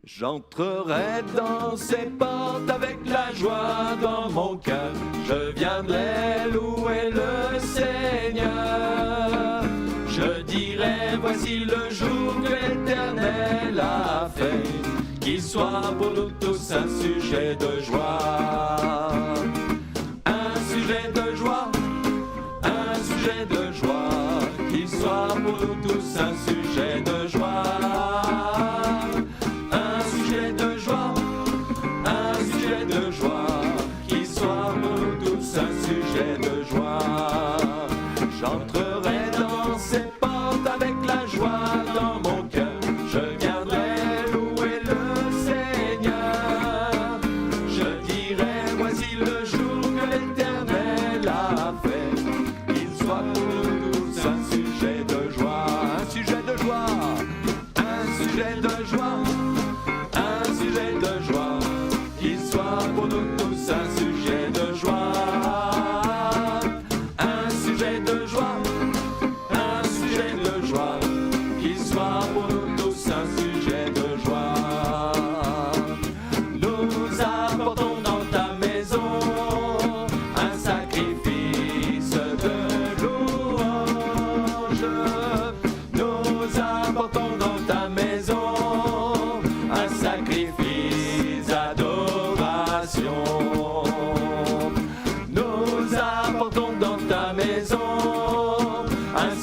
J'entrerai dans ces portes avec la joie dans mon cœur. Je viendrai louer le Seigneur. Je dirai, voici le jour que l'Éternel a fait. Qu'il soit pour nous tous un sujet de joie. Un sujet de joie, un sujet de joie. Qu'il soit pour nous tous un sujet de joie. J'entrerai dans ces portes avec la joie dans mon cœur. Je viendrai louer le Seigneur. Je dirai, voici le jour que l'Éternel a fait. Qu'il soit pour nous tous un sujet de joie. Un sujet de joie. Un sujet de joie. Un sujet de joie. Qu'il soit pour nous tous un sujet de joie.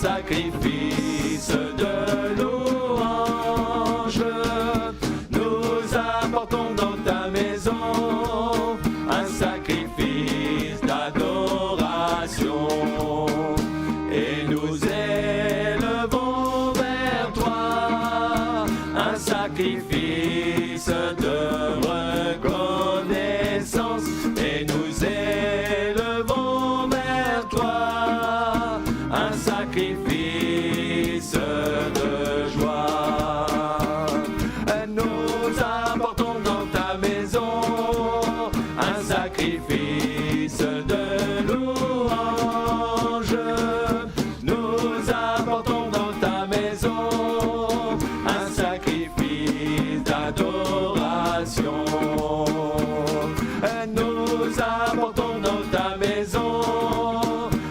Sacrifice de louange, nous apportons dans ta maison un sacrifice d'adoration et nous élevons vers toi un sacrifice de reconnaissance et nous élevons vers toi un sacrifice de joie. Nous apportons dans ta maison un sacrifice de louange. Nous apportons dans ta maison un sacrifice d'adoration. Nous apportons dans ta maison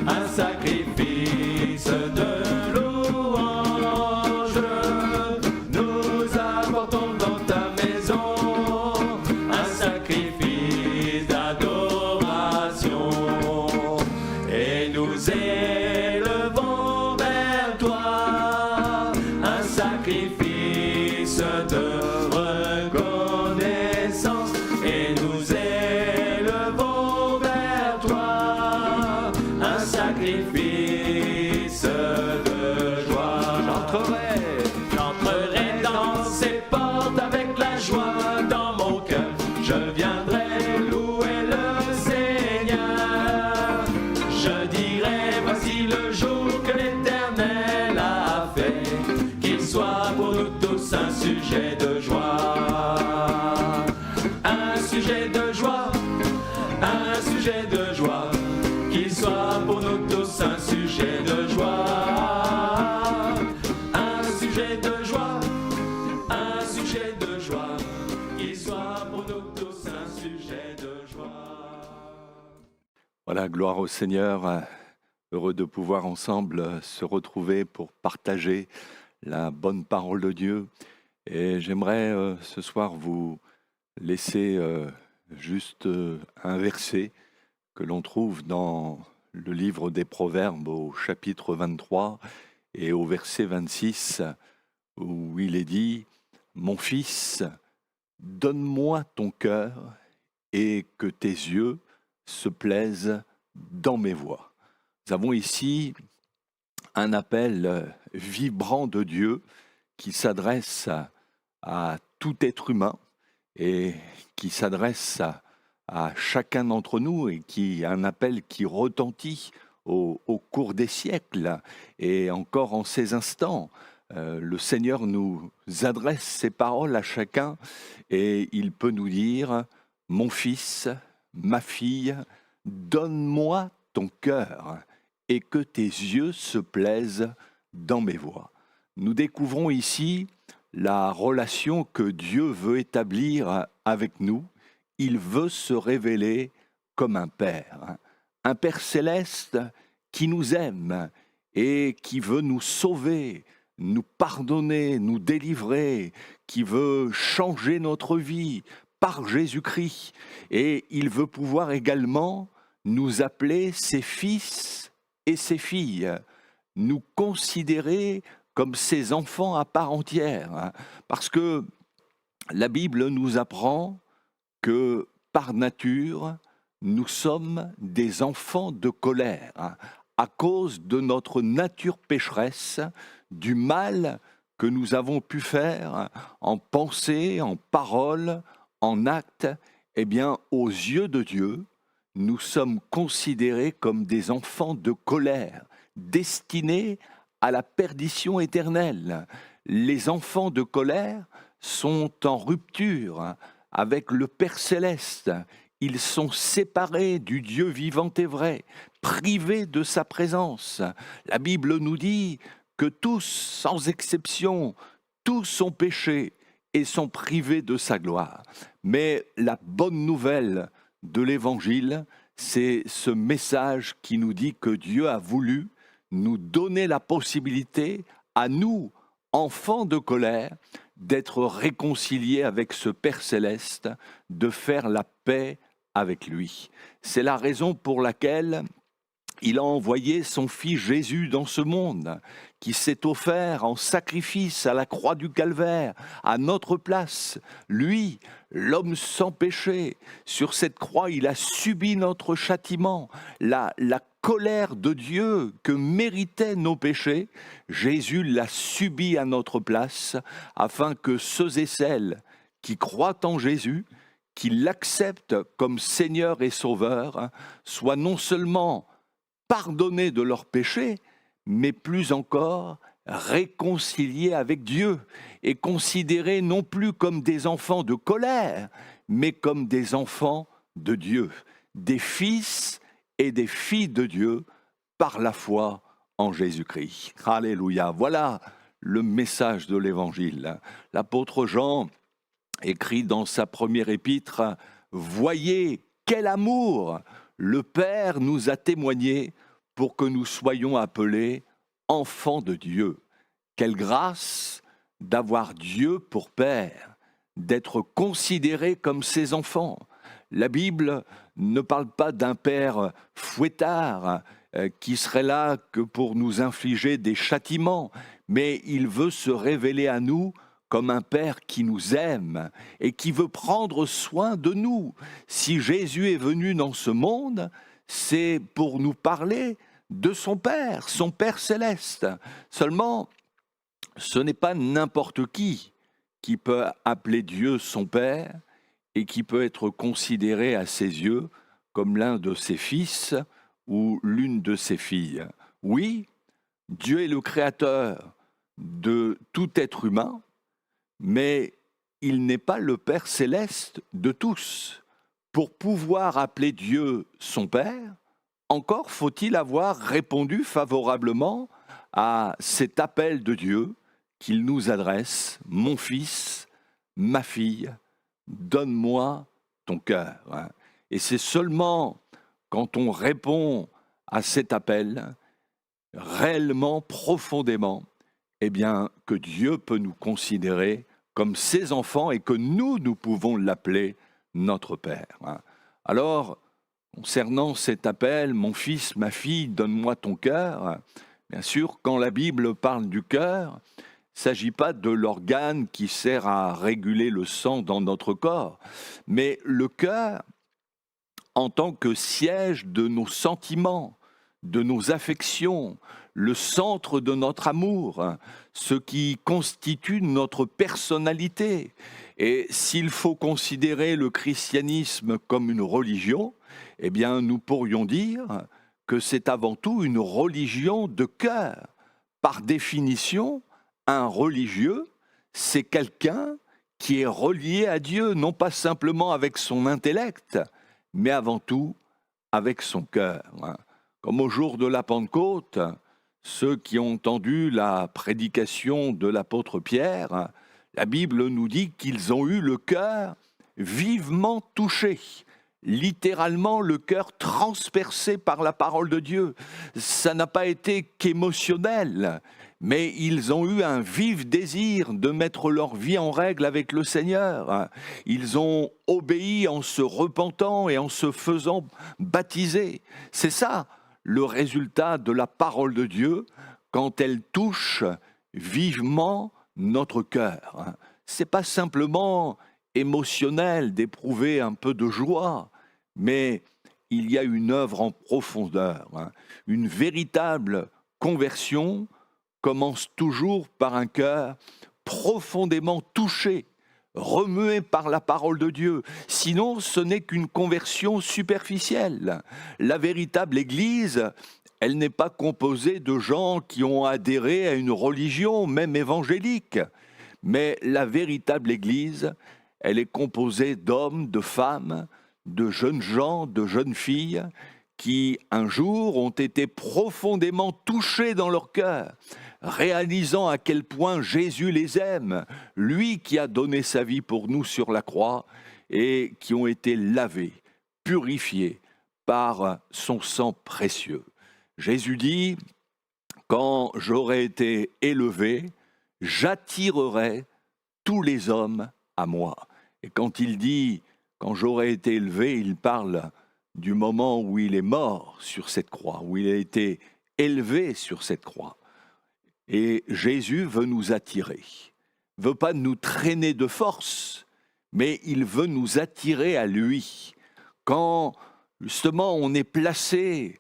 un sacrifice de louange. Nous apportons dans ta maison un sacrifice d'adoration et nous élevons vers toi un sacrifice de reconnaissance et nous élevons vers toi un sacrifice de joie. J'entrerai dans ces portes avec la joie dans mon cœur. Je viendrai louer le Seigneur. Je dirai, voici le jour que l'Éternel a fait. Qu'il soit pour nous tous un sujet de joie. Un sujet de joie, un sujet de joie. Qu'il soit pour nous tous un sujet de joie. Un sujet de joie, un sujet de joie. Qu'il soit pour nous tous un sujet de joie. Voilà, gloire au Seigneur. Heureux de pouvoir ensemble se retrouver pour partager la bonne parole de Dieu. Et j'aimerais ce soir vous laisser juste un verset que l'on trouve dans le livre des Proverbes au chapitre 23 et au verset 26 où il est dit « Mon fils, donne-moi ton cœur et que tes yeux se plaisent dans mes voies. » Nous avons ici un appel vibrant de Dieu qui s'adresse à tout être humain et qui s'adresse à chacun d'entre nous et qui un appel qui retentit au cours des siècles et encore en ces instants. Le Seigneur nous adresse ses paroles à chacun et il peut nous dire « Mon fils, ma fille, donne-moi ton cœur et que tes yeux se plaisent dans mes voies. » Nous découvrons ici la relation que Dieu veut établir avec nous. Il veut se révéler comme un Père céleste qui nous aime et qui veut nous sauver, nous pardonner, nous délivrer, qui veut changer notre vie par Jésus-Christ. Et il veut pouvoir également nous appeler ses fils et ses filles, nous considérer comme ses enfants à part entière. Parce que la Bible nous apprend que par nature, nous sommes des enfants de colère à cause de notre nature pécheresse, du mal que nous avons pu faire en pensée, en parole, en acte. Eh bien, aux yeux de Dieu, nous sommes considérés comme des enfants de colère, destinés à la perdition éternelle. Les enfants de colère sont en rupture avec le Père céleste. Ils sont séparés du Dieu vivant et vrai, privés de sa présence. La Bible nous dit que tous, sans exception, tous ont péché et sont privés de sa gloire. Mais la bonne nouvelle de l'Évangile, c'est ce message qui nous dit que Dieu a voulu nous donner la possibilité, à nous, enfants de colère, d'être réconciliés avec ce Père céleste, de faire la paix avec lui. C'est la raison pour laquelle il a envoyé son Fils Jésus dans ce monde, qui s'est offert en sacrifice à la croix du Calvaire, à notre place. Lui, l'homme sans péché, sur cette croix, il a subi notre châtiment, la colère de Dieu que méritaient nos péchés. Jésus l'a subi à notre place, afin que ceux et celles qui croient en Jésus, qui l'acceptent comme Seigneur et Sauveur, soient non seulement pardonnés de leurs péchés, mais plus encore réconciliés avec Dieu et considérés non plus comme des enfants de colère, mais comme des enfants de Dieu, des fils et des filles de Dieu par la foi en Jésus-Christ. Alléluia. Voilà le message de l'Évangile. L'apôtre Jean écrit dans sa première épître, « Voyez quel amour le Père nous a témoigné pour que nous soyons appelés enfants de Dieu. Quelle grâce d'avoir Dieu pour Père, d'être considérés comme ses enfants. » La Bible ne parle pas d'un Père fouettard qui serait là que pour nous infliger des châtiments, mais il veut se révéler à nous comme un Père qui nous aime et qui veut prendre soin de nous. Si Jésus est venu dans ce monde, c'est pour nous parler de son Père céleste. Seulement, ce n'est pas n'importe qui peut appeler Dieu son Père et qui peut être considéré à ses yeux comme l'un de ses fils ou l'une de ses filles. Oui, Dieu est le créateur de tout être humain, mais il n'est pas le Père céleste de tous. Pour pouvoir appeler Dieu son Père, encore faut-il avoir répondu favorablement à cet appel de Dieu qu'il nous adresse, « Mon fils, ma fille, donne-moi ton cœur. » Et c'est seulement quand on répond à cet appel, réellement, profondément, eh bien, que Dieu peut nous considérer comme ses enfants et que nous pouvons l'appeler notre Père. Alors, concernant cet appel, « Mon fils, ma fille, donne-moi ton cœur », bien sûr, quand la Bible parle du cœur, il ne s'agit pas de l'organe qui sert à réguler le sang dans notre corps, mais le cœur en tant que siège de nos sentiments, de nos affections, le centre de notre amour, ce qui constitue notre personnalité. Et s'il faut considérer le christianisme comme une religion, eh bien, nous pourrions dire que c'est avant tout une religion de cœur. Par définition, un religieux, c'est quelqu'un qui est relié à Dieu, non pas simplement avec son intellect, mais avant tout avec son cœur. Comme au jour de la Pentecôte, ceux qui ont entendu la prédication de l'apôtre Pierre, La Bible nous dit qu'ils ont eu le cœur vivement touché, littéralement le cœur transpercé par la parole de Dieu. Ça n'a pas été qu'émotionnel, mais ils ont eu un vif désir de mettre leur vie en règle avec le Seigneur. Ils ont obéi en se repentant et en se faisant baptiser. C'est ça le résultat de la parole de Dieu quand elle touche vivement notre cœur. C'est pas simplement émotionnel d'éprouver un peu de joie, mais il y a une œuvre en profondeur. Une véritable conversion commence toujours par un cœur profondément touché, remué par la parole de Dieu. Sinon, ce n'est qu'une conversion superficielle. La véritable Église, elle n'est pas composée de gens qui ont adhéré à une religion, même évangélique. Mais la véritable Église, elle est composée d'hommes, de femmes, de jeunes gens, de jeunes filles, qui un jour ont été profondément touchés dans leur cœur, réalisant à quel point Jésus les aime, lui qui a donné sa vie pour nous sur la croix, et qui ont été lavés, purifiés par son sang précieux. Jésus dit, quand j'aurai été élevé, j'attirerai tous les hommes à moi. Et quand il dit, quand j'aurai été élevé, il parle du moment où il est mort sur cette croix, où il a été élevé sur cette croix. Et Jésus veut nous attirer, veut pas nous traîner de force, mais il veut nous attirer à lui. Quand justement on est placé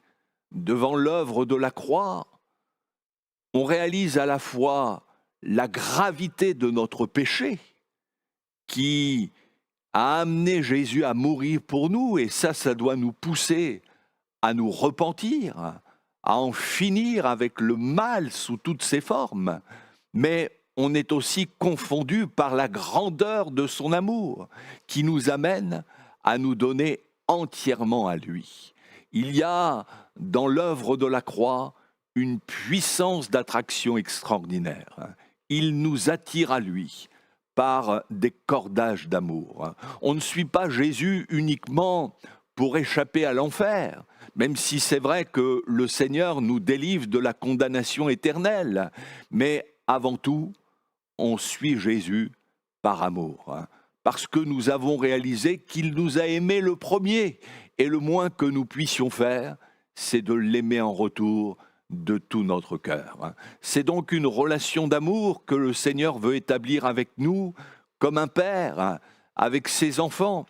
devant l'œuvre de la croix, on réalise à la fois la gravité de notre péché qui a amené Jésus à mourir pour nous, et ça doit nous pousser à nous repentir, à en finir avec le mal sous toutes ses formes. Mais on est aussi confondu par la grandeur de son amour qui nous amène à nous donner entièrement à lui. Il y a dans l'œuvre de la croix une puissance d'attraction extraordinaire. Il nous attire à lui par des cordages d'amour. On ne suit pas Jésus uniquement pour échapper à l'enfer, même si c'est vrai que le Seigneur nous délivre de la condamnation éternelle, mais avant tout, on suit Jésus par amour, parce que nous avons réalisé qu'il nous a aimés le premier, et le moins que nous puissions faire, c'est de l'aimer en retour de tout notre cœur. C'est donc une relation d'amour que le Seigneur veut établir avec nous, comme un père avec ses enfants.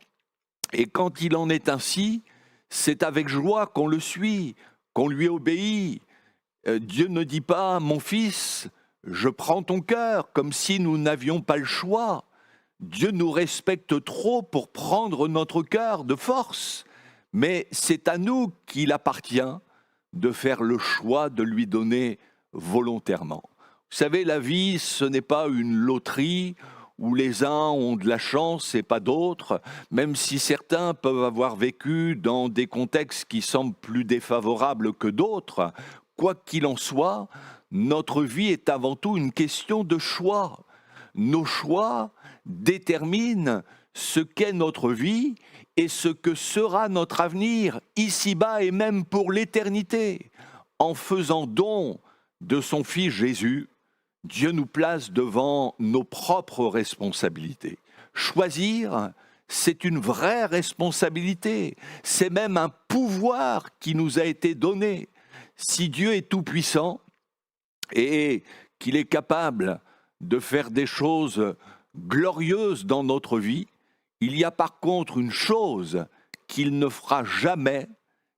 Et quand il en est ainsi, c'est avec joie qu'on le suit, qu'on lui obéit. Dieu ne dit pas « Mon fils, je prends ton cœur », comme si nous n'avions pas le choix. Dieu nous respecte trop pour prendre notre cœur de force, mais c'est à nous qu'il appartient de faire le choix de lui donner volontairement. Vous savez, la vie, ce n'est pas une loterie où les uns ont de la chance et pas d'autres, même si certains peuvent avoir vécu dans des contextes qui semblent plus défavorables que d'autres. Quoi qu'il en soit, notre vie est avant tout une question de choix. Nos choix déterminent ce qu'est notre vie et ce que sera notre avenir, ici-bas et même pour l'éternité. En faisant don de son Fils Jésus, Dieu nous place devant nos propres responsabilités. Choisir, c'est une vraie responsabilité, c'est même un pouvoir qui nous a été donné. Si Dieu est tout-puissant et qu'il est capable de faire des choses glorieuses dans notre vie, il y a par contre une chose qu'il ne fera jamais,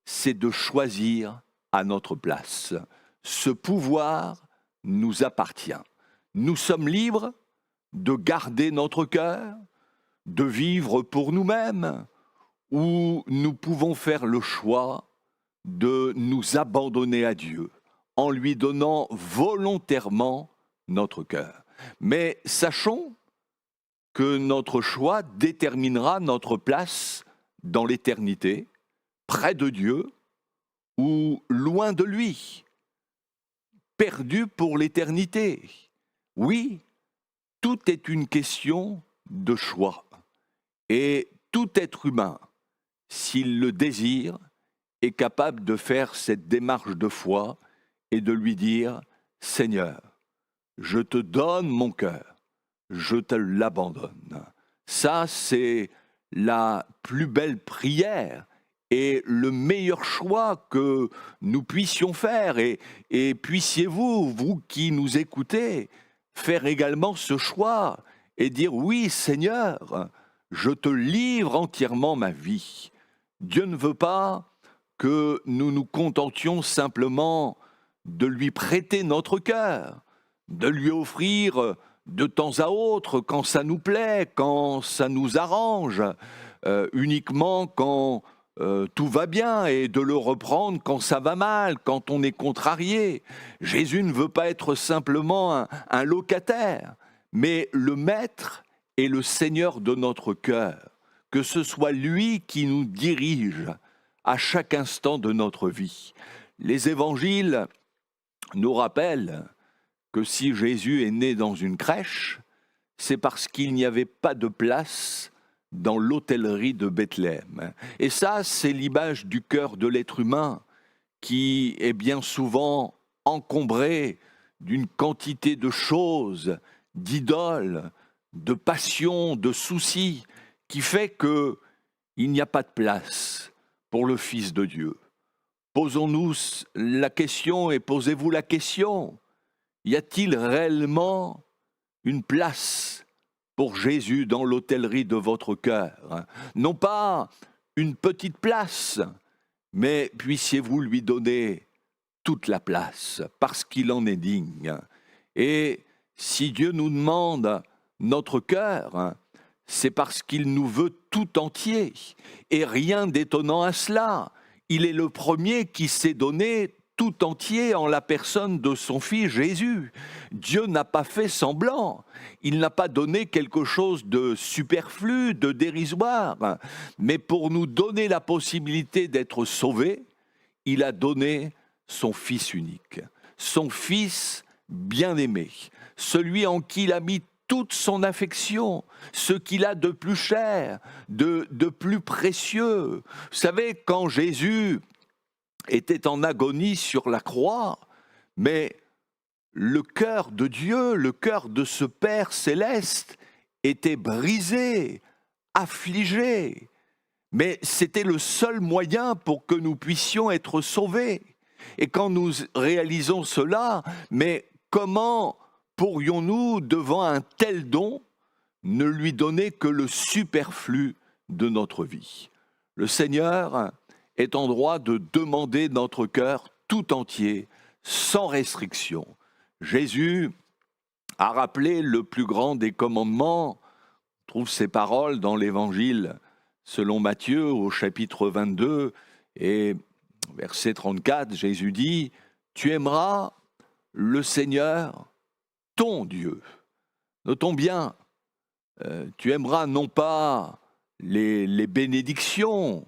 c'est de choisir à notre place. Ce pouvoir nous appartient. Nous sommes libres de garder notre cœur, de vivre pour nous-mêmes, ou nous pouvons faire le choix de nous abandonner à Dieu en lui donnant volontairement notre cœur. Mais sachons que notre choix déterminera notre place dans l'éternité, près de Dieu ou loin de lui, perdu pour l'éternité. Oui, tout est une question de choix. Et tout être humain, s'il le désire, est capable de faire cette démarche de foi et de lui dire, Seigneur, je te donne mon cœur, je te l'abandonne. Ça, c'est la plus belle prière et le meilleur choix que nous puissions faire. Et puissiez-vous, vous qui nous écoutez, faire également ce choix et dire, oui Seigneur, je te livre entièrement ma vie. Dieu ne veut pas que nous nous contentions simplement de lui prêter notre cœur, de lui offrir de temps à autre, quand ça nous plaît, quand ça nous arrange, uniquement quand tout va bien, et de le reprendre quand ça va mal, quand on est contrarié. Jésus ne veut pas être simplement un locataire, mais le maître et le Seigneur de notre cœur, que ce soit lui qui nous dirige à chaque instant de notre vie. Les évangiles nous rappellent que si Jésus est né dans une crèche, c'est parce qu'il n'y avait pas de place dans l'hôtellerie de Bethléem. Et ça, c'est l'image du cœur de l'être humain qui est bien souvent encombré d'une quantité de choses, d'idoles, de passions, de soucis, qui fait qu'il n'y a pas de place pour le Fils de Dieu. Posons-nous la question et posez-vous la question. Y a-t-il réellement une place pour Jésus dans l'hôtellerie de votre cœur? Non pas une petite place, mais puissiez-vous lui donner toute la place, parce qu'il en est digne. Et si Dieu nous demande notre cœur, c'est parce qu'il nous veut tout entier. Et rien d'étonnant à cela. Il est le premier qui s'est donné tout entier en la personne de son Fils Jésus. Dieu n'a pas fait semblant. Il n'a pas donné quelque chose de superflu, de dérisoire. Mais pour nous donner la possibilité d'être sauvés, il a donné son Fils unique, son Fils bien-aimé, celui en qui il a mis toute son affection, ce qu'il a de plus cher, de plus précieux. Vous savez, quand Jésus était en agonie sur la croix, mais le cœur de Dieu, le cœur de ce Père céleste était brisé, affligé. Mais c'était le seul moyen pour que nous puissions être sauvés. Et quand nous réalisons cela, mais comment pourrions-nous, devant un tel don, ne lui donner que le superflu de notre vie? Le Seigneur est en droit de demander notre cœur tout entier, sans restriction. Jésus a rappelé le plus grand des commandements. On trouve ces paroles dans l'Évangile selon Matthieu au chapitre 22 et verset 34. Jésus dit, « Tu aimeras le Seigneur, ton Dieu. » Notons bien, tu aimeras non pas les bénédictions,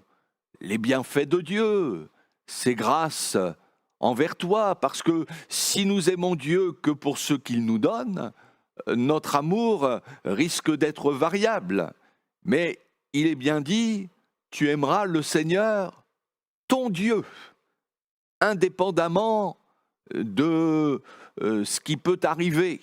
les bienfaits de Dieu, ses grâces envers toi, parce que si nous aimons Dieu que pour ce qu'il nous donne, notre amour risque d'être variable. Mais il est bien dit, tu aimeras le Seigneur, ton Dieu, indépendamment de ce qui peut arriver.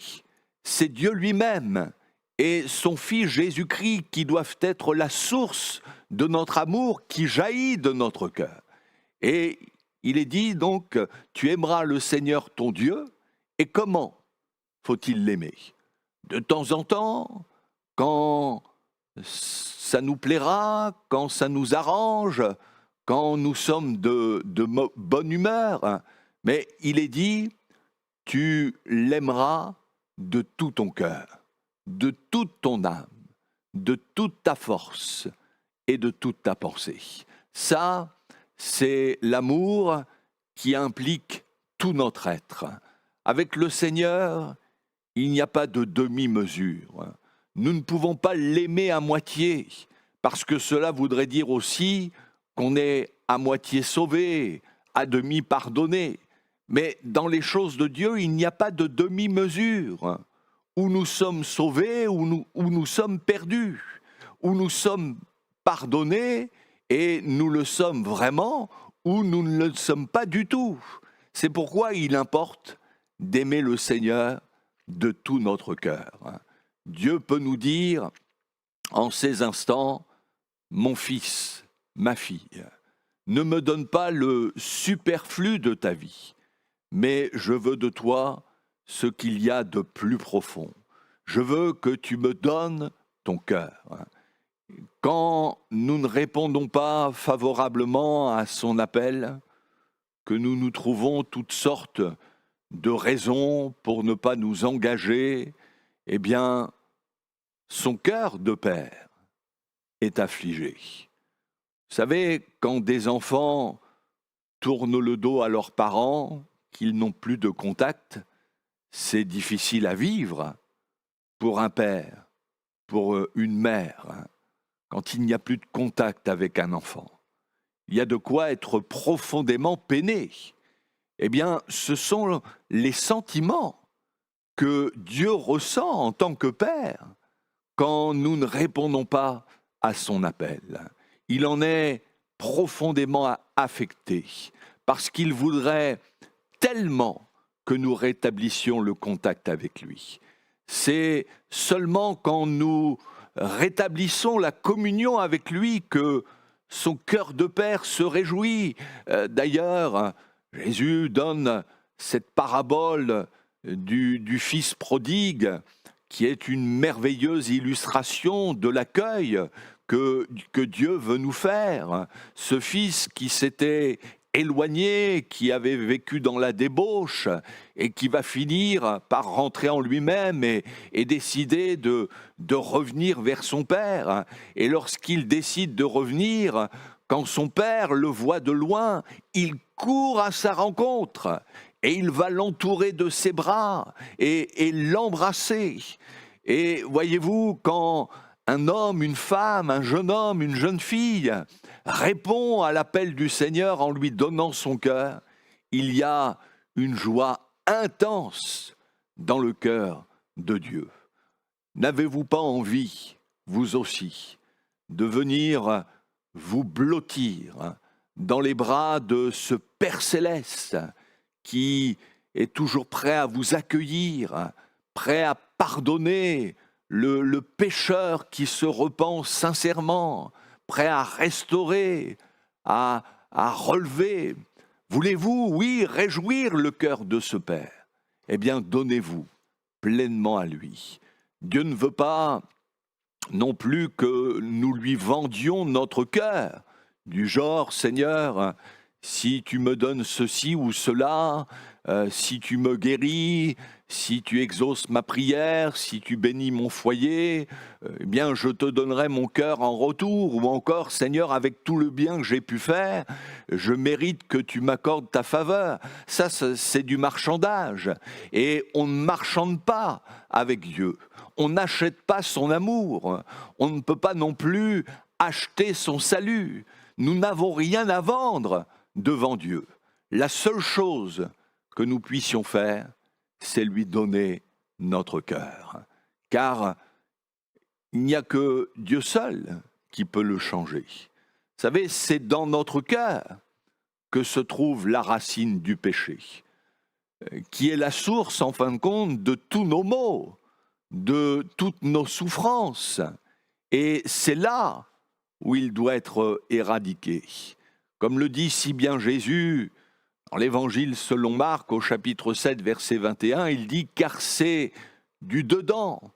C'est Dieu lui-même et son Fils Jésus-Christ qui doivent être la source de notre amour qui jaillit de notre cœur. Et il est dit donc, tu aimeras le Seigneur ton Dieu, et comment faut-il l'aimer? De temps en temps, quand ça nous plaira, quand ça nous arrange, quand nous sommes de bonne humeur, mais il est dit, tu l'aimeras de tout ton cœur, de toute ton âme, de toute ta force et de toute ta pensée. Ça, c'est l'amour qui implique tout notre être. Avec le Seigneur, il n'y a pas de demi-mesure. Nous ne pouvons pas l'aimer à moitié, parce que cela voudrait dire aussi qu'on est à moitié sauvé, à demi pardonné. Mais dans les choses de Dieu, il n'y a pas de demi-mesure. où nous sommes sauvés, où nous sommes perdus, où nous sommes pardonnés et nous le sommes vraiment, ou nous ne le sommes pas du tout. C'est pourquoi il importe d'aimer le Seigneur de tout notre cœur. Dieu peut nous dire en ces instants, mon fils, ma fille, ne me donne pas le superflu de ta vie, mais je veux de toi ce qu'il y a de plus profond. Je veux que tu me donnes ton cœur. Quand nous ne répondons pas favorablement à son appel, que nous nous trouvons toutes sortes de raisons pour ne pas nous engager, eh bien, son cœur de père est affligé. Vous savez, quand des enfants tournent le dos à leurs parents, qu'ils n'ont plus de contact, c'est difficile à vivre pour un père, pour une mère, quand il n'y a plus de contact avec un enfant. Il y a de quoi être profondément peiné. Eh bien, ce sont les sentiments que Dieu ressent en tant que Père quand nous ne répondons pas à son appel. Il en est profondément affecté parce qu'il voudrait tellement que nous rétablissions le contact avec lui. C'est seulement quand nous rétablissons la communion avec lui que son cœur de père se réjouit. D'ailleurs, Jésus donne cette parabole du fils prodigue qui est une merveilleuse illustration de l'accueil que Dieu veut nous faire. Ce fils qui s'était éloigné, qui avait vécu dans la débauche et qui va finir par rentrer en lui-même et décider de revenir vers son père. Et lorsqu'il décide de revenir, quand son père le voit de loin, il court à sa rencontre et il va l'entourer de ses bras et l'embrasser. Et voyez-vous, quand un homme, une femme, un jeune homme, une jeune fille répond à l'appel du Seigneur en lui donnant son cœur, il y a une joie intense dans le cœur de Dieu. N'avez-vous pas envie, vous aussi, de venir vous blottir dans les bras de ce Père céleste qui est toujours prêt à vous accueillir, prêt à pardonner le pécheur qui se repent sincèrement, prêt à restaurer, à relever. Voulez-vous, oui, réjouir le cœur de ce Père? Eh bien, donnez-vous pleinement à lui. Dieu ne veut pas non plus que nous lui vendions notre cœur, du genre, Seigneur, si tu me donnes ceci ou cela, si tu me guéris, si tu exauces ma prière, si tu bénis mon foyer, eh bien je te donnerai mon cœur en retour. Ou encore, Seigneur, avec tout le bien que j'ai pu faire, je mérite que tu m'accordes ta faveur. Ça, c'est du marchandage. Et on ne marchande pas avec Dieu. On n'achète pas son amour. On ne peut pas non plus acheter son salut. Nous n'avons rien à vendre devant Dieu. La seule chose que nous puissions faire, c'est lui donner notre cœur. Car il n'y a que Dieu seul qui peut le changer. Vous savez, c'est dans notre cœur que se trouve la racine du péché, qui est la source, en fin de compte, de tous nos maux, de toutes nos souffrances. Et c'est là où il doit être éradiqué. Comme le dit si bien Jésus, dans l'Évangile selon Marc, au chapitre 7, verset 21, il dit « Car c'est du dedans,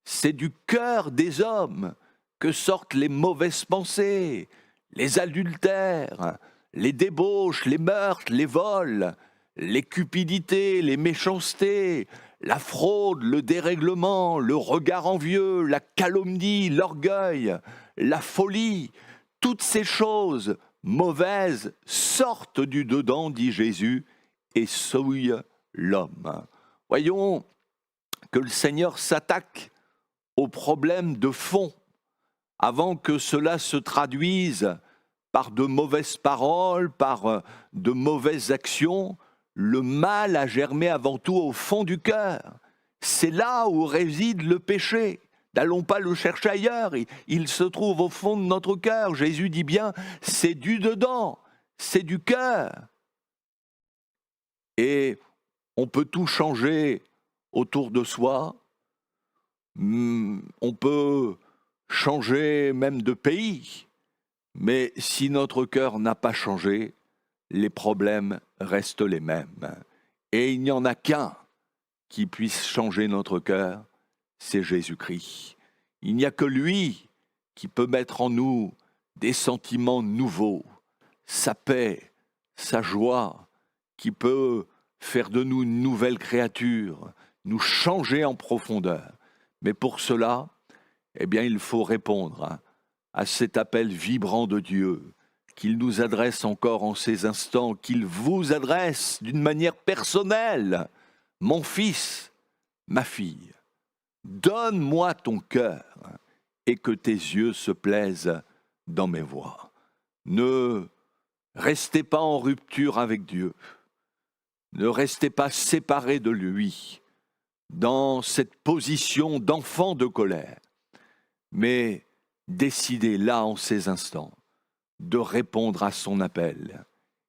c'est du cœur des hommes que sortent les mauvaises pensées, les adultères, les débauches, les meurtres, les vols, les cupidités, les méchancetés, la fraude, le dérèglement, le regard envieux, la calomnie, l'orgueil, la folie, toutes ces choses mauvaises sortent du dedans, dit Jésus, et souillent l'homme. » Voyons que le Seigneur s'attaque aux problèmes de fond avant que cela se traduise par de mauvaises paroles, par de mauvaises actions. Le mal a germé avant tout au fond du cœur. c'est là où réside le péché. N'allons pas le chercher ailleurs, il se trouve au fond de notre cœur. Jésus dit bien, c'est du dedans, c'est du cœur. Et on peut tout changer autour de soi, on peut changer même de pays, mais si notre cœur n'a pas changé, les problèmes restent les mêmes. Et il n'y en a qu'un qui puisse changer notre cœur, c'est Jésus-Christ. Il n'y a que lui qui peut mettre en nous des sentiments nouveaux, sa paix, sa joie, qui peut faire de nous une nouvelle créature, nous changer en profondeur. Mais pour cela, eh bien, il faut répondre à cet appel vibrant de Dieu qu'il nous adresse encore en ces instants, qu'il vous adresse d'une manière personnelle. Mon fils, ma fille, donne-moi ton cœur et que tes yeux se plaisent dans mes voies. Ne restez pas en rupture avec Dieu. Ne restez pas séparés de lui dans cette position d'enfant de colère, mais décidez là en ces instants de répondre à son appel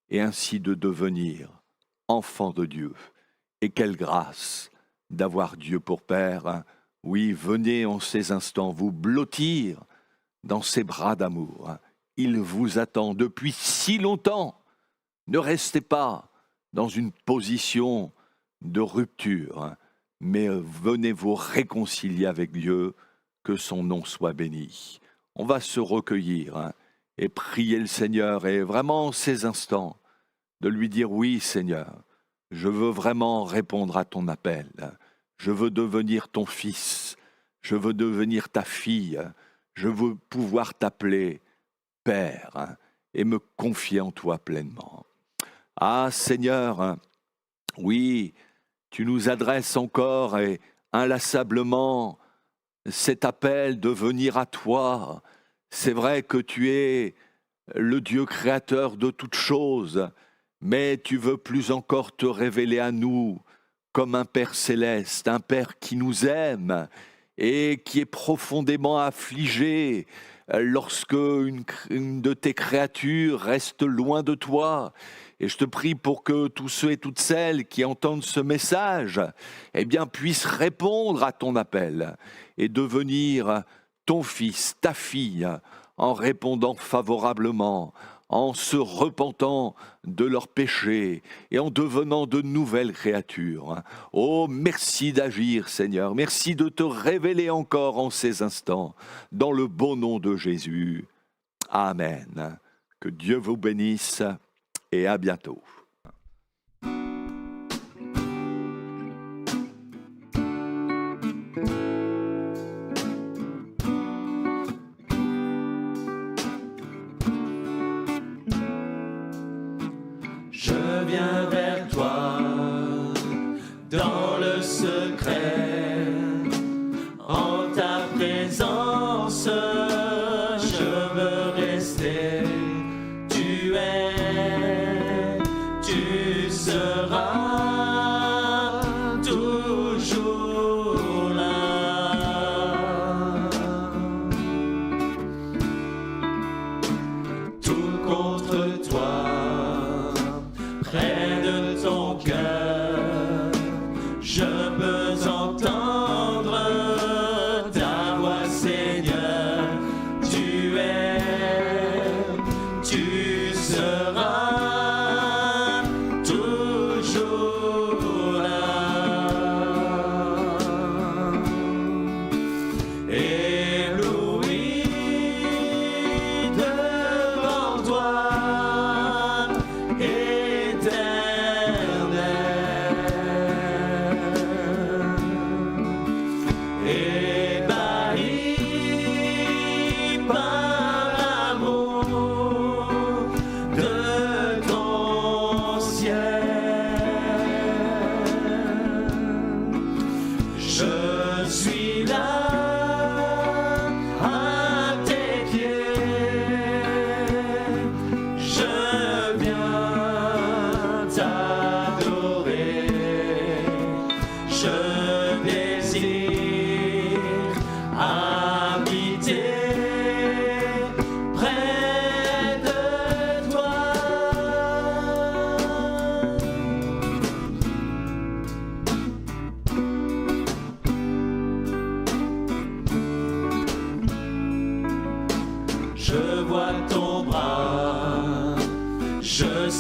et ainsi de devenir enfant de Dieu. Et quelle grâce d'avoir Dieu pour Père. Oui, venez en ces instants vous blottir dans ses bras d'amour. Il vous attend depuis si longtemps. Ne restez pas dans une position de rupture, mais venez vous réconcilier avec Dieu, que son nom soit béni. On va se recueillir et prier le Seigneur, et vraiment en ces instants, de lui dire, oui Seigneur, je veux vraiment répondre à ton appel, je veux devenir ton fils, je veux devenir ta fille, je veux pouvoir t'appeler Père et me confier en toi pleinement. Ah Seigneur, oui, tu nous adresses encore et inlassablement cet appel de venir à toi. C'est vrai que tu es le Dieu créateur de toutes choses, mais tu veux plus encore te révéler à nous comme un Père céleste, un Père qui nous aime et qui est profondément affligé lorsque une de tes créatures reste loin de toi. Et je te prie pour que tous ceux et toutes celles qui entendent ce message, eh bien, puissent répondre à ton appel et devenir ton fils, ta fille, en répondant favorablement, en se repentant de leurs péchés et en devenant de nouvelles créatures. Oh, merci d'agir, Seigneur. Merci de te révéler encore en ces instants, dans le beau nom de Jésus. Amen. Que Dieu vous bénisse et à bientôt. Je viens vers toi dans le secret, en ta présence, je veux rester. Tu es, tu seras toujours là. Tout contre toi, près de ton cœur, je peux entendre ta voix, Seigneur. Tu es, tu seras toujours là. Ébloui devant toi, ébahi par l'amour de ton ciel. Je suis là à tes pieds, je viens t'adorer, je viens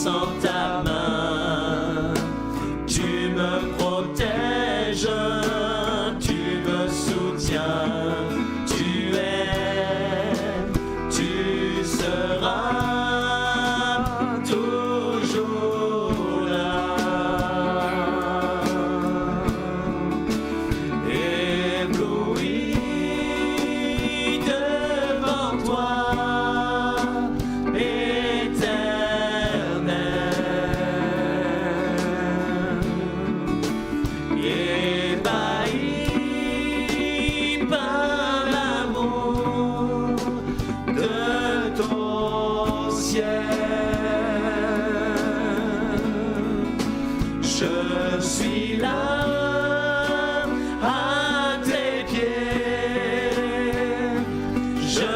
sens ta main. Tu me protèges, tu me soutiens. Tu es, tu seras toujours là. Ébloui devant toi, ébahi par l'amour de ton ciel. Je suis là à tes pieds, je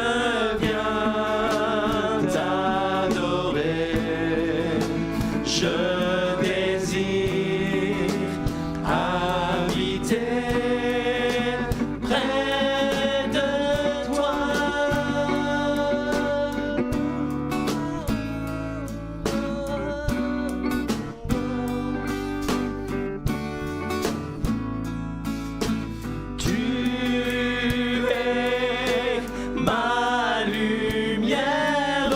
viens t'adorer, je désire habiter près de toi. Tu es ma lumière,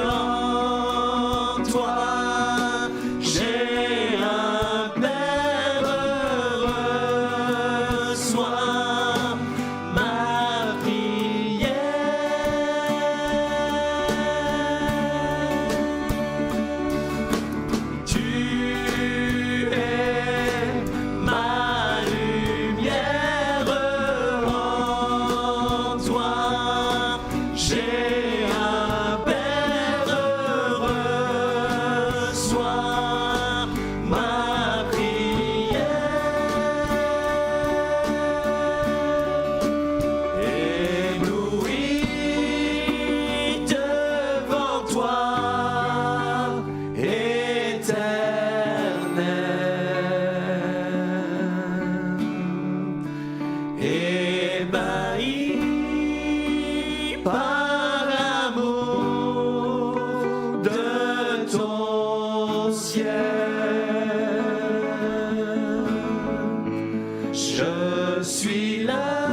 en toi j'ai un Père heureux. Reçois ma prière. Tu es ma lumière, en toi j'ai un Père heureux. Reçois ma prière. Ébloui devant toi, éternel. Ébahi par l'amour de ton ciel. Je suis là